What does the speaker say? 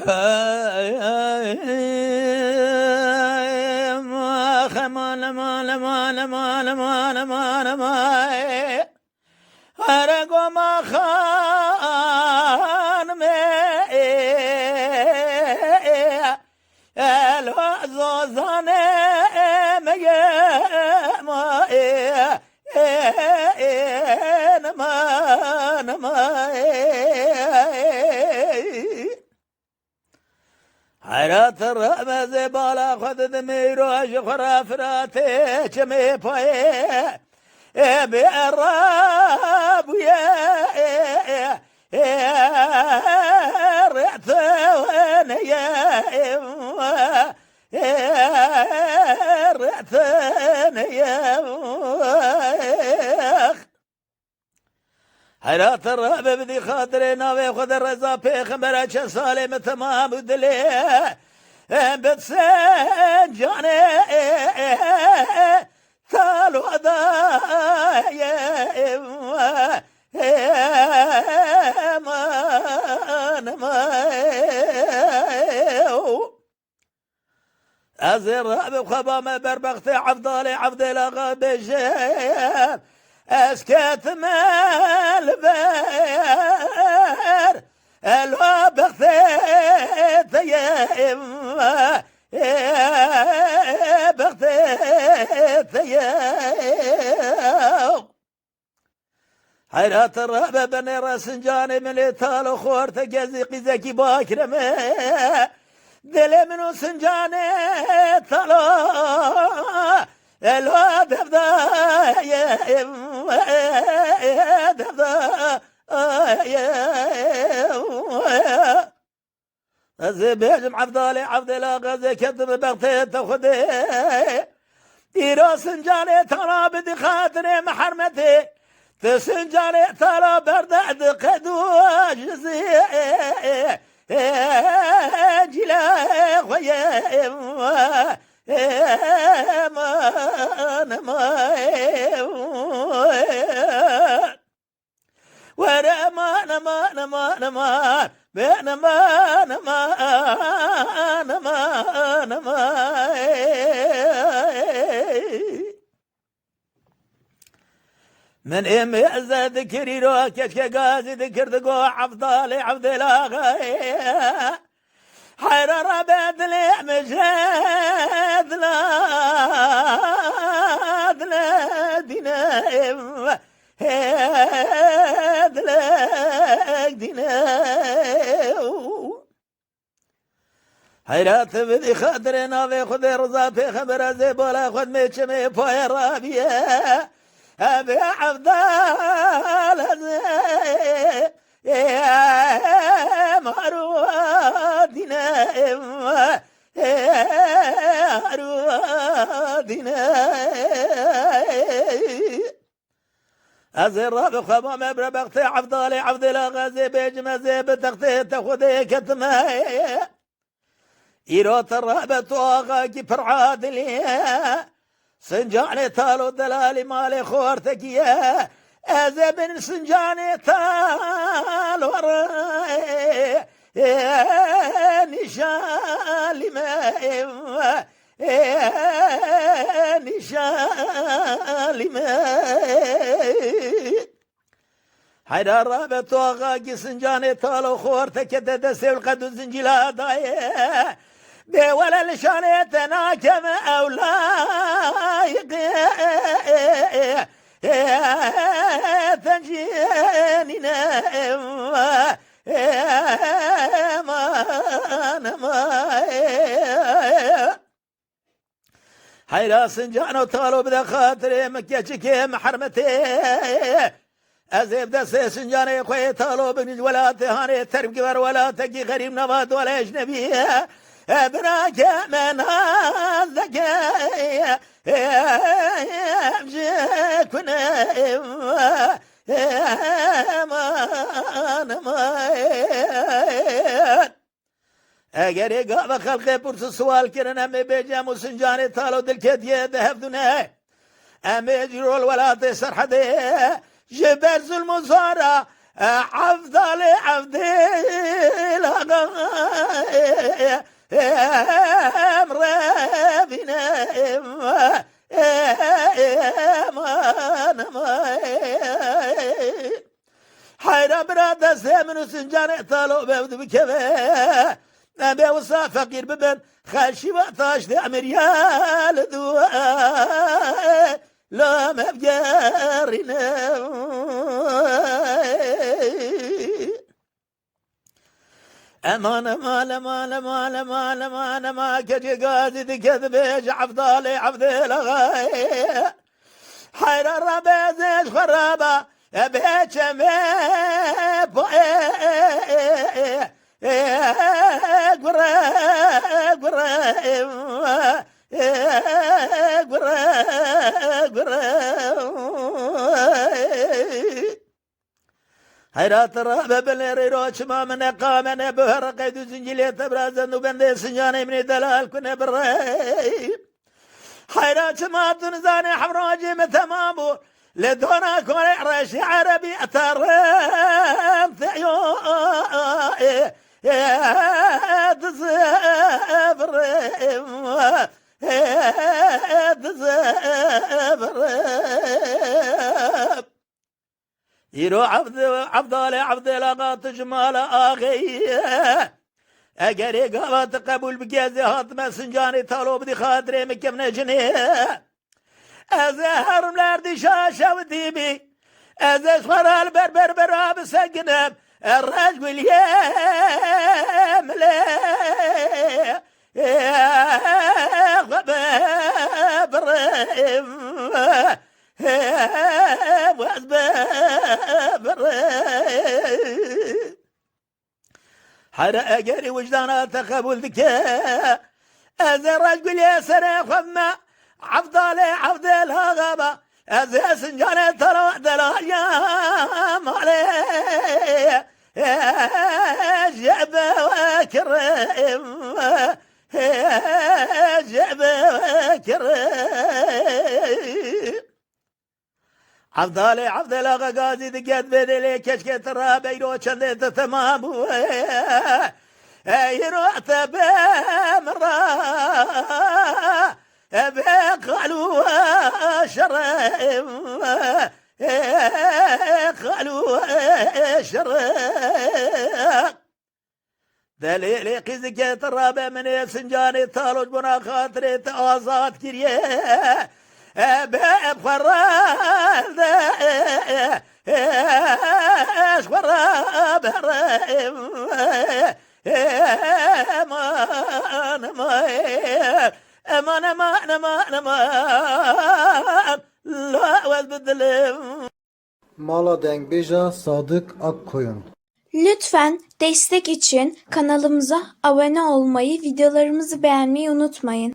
ما خمان ما ما ما ما ما ما هرگو ما خان می الوزوزانه میگه ما حیرت رمز بالا خود دمیروش خرافراته چمی پایه بأراب يا رعتون يا رعتون يا حيرات الرهب بدي خاطري ناوي خذ الرزا بيخمرة سالم تمام ودلي بتسجاني تالو يا أزر بخبام بربخت عبدالي عبدالله غابشير اسكت مال بير الوا بختيت يا إما بختيت يا حيرات الرهبة بني راسنجاني من إيطال خورت جزيقي زكي باكرمي دلي منو سنجاني طلو الوا دفدا يا إما دفدا يا الزبيج عبدالي عبدالله غزي كتب بغتي تاخذي ديرو سنجاني ترى بدي خاطري محرمتي تسنجاني ترى بردعد قدوش زي جلا خويا ورا ما نما نما نما بين ما نما نما نما من ام يزد ذكري كشك غازي ذكر دقو عبدالي عبد الله حيرر بدلي مجد لا دينا هدلك ديناو حيرات بدي خاطرنا في خذ رضا في خبر زي بولا خذ ميشمي بوي رابيا أبي عبدال يا مروة دينا مروة دينا أزر خبام بربختي عبدالي عبدالله غازي بيجمع زي بتختي تاخذي كتماي إيروت الرهبة واغاكي فرعاد لي سنجاني تالو دلالي مالي خورتك يا أزبن سنجاني تالو نشالي ما نشالي ما حيدر رابط واغاقي سنجاني طالو خورتك تدسي القدو زنجلا دايه بولا لشاني تناكم أولايق تنجيني نايم حيرا سنجانو طالو بدا خاطري مكيشكي محرمتي أزيب دسي سنجاني خوي طالو بنج ولا تهاني ترب قبر ولا تقي غريب نبات ولا أجنبي ابنك من الذكاء امجيك ونايم اگر اقام خلق پرس سوال کرن امی بیجم و سنجانی تالو دل کدیه دهف دونه امی جرول ولات سرحده جبر ظلم زارا عفضل عفضل حيرا برادا سامن سنجان طالو بابد بكبه أبي وصا فقير ببن خالشي وقتاش دي عمريال دواء لا مبجارنا أمان أمان أمان أمان أمان أمان ما كجي قازي كذبيش عفضالي عفضي لغاي حيرا ربيزيش خرابة بيتش ميب حيرات رابع بليري روش ما من قامنا بهر قيد زنجلية برازن وبندي سنجاني من دلال كنا بالرأي حيرات ما تنزاني حفراجي متمامو لدونا كوري رشي عربي أترم ثيو تسافر يرو عبد لغا تجمال آغي اگری قوات قبول بگیزی هاتم سنجانی طالو بدی خاطره مکم نجنی از هرم لردی شاشه و دیبی از اشخرال بربر براب سگنم الرجل يملي برم حرا اجري وجدانا تقبل ذكاء از الرجل يسرى خما عبد الهغبة از سنجان ترى دلايا مالي جعب وكرم جعب وكرم عبد الله غازي دقات بدلي كشكة ترى بيرو شندت تمام يرو تبامرا بقالوا شرم قالوا شرم دليل قزك ترى من سنجاني طالوج بنا خاطري تآزاد كريه باب خراب ايش خراب امان لا وزبدلم Mala Dengbeja Sadık Akkoyun. Lütfen destek için kanalımıza abone olmayı, videolarımızı beğenmeyi unutmayın.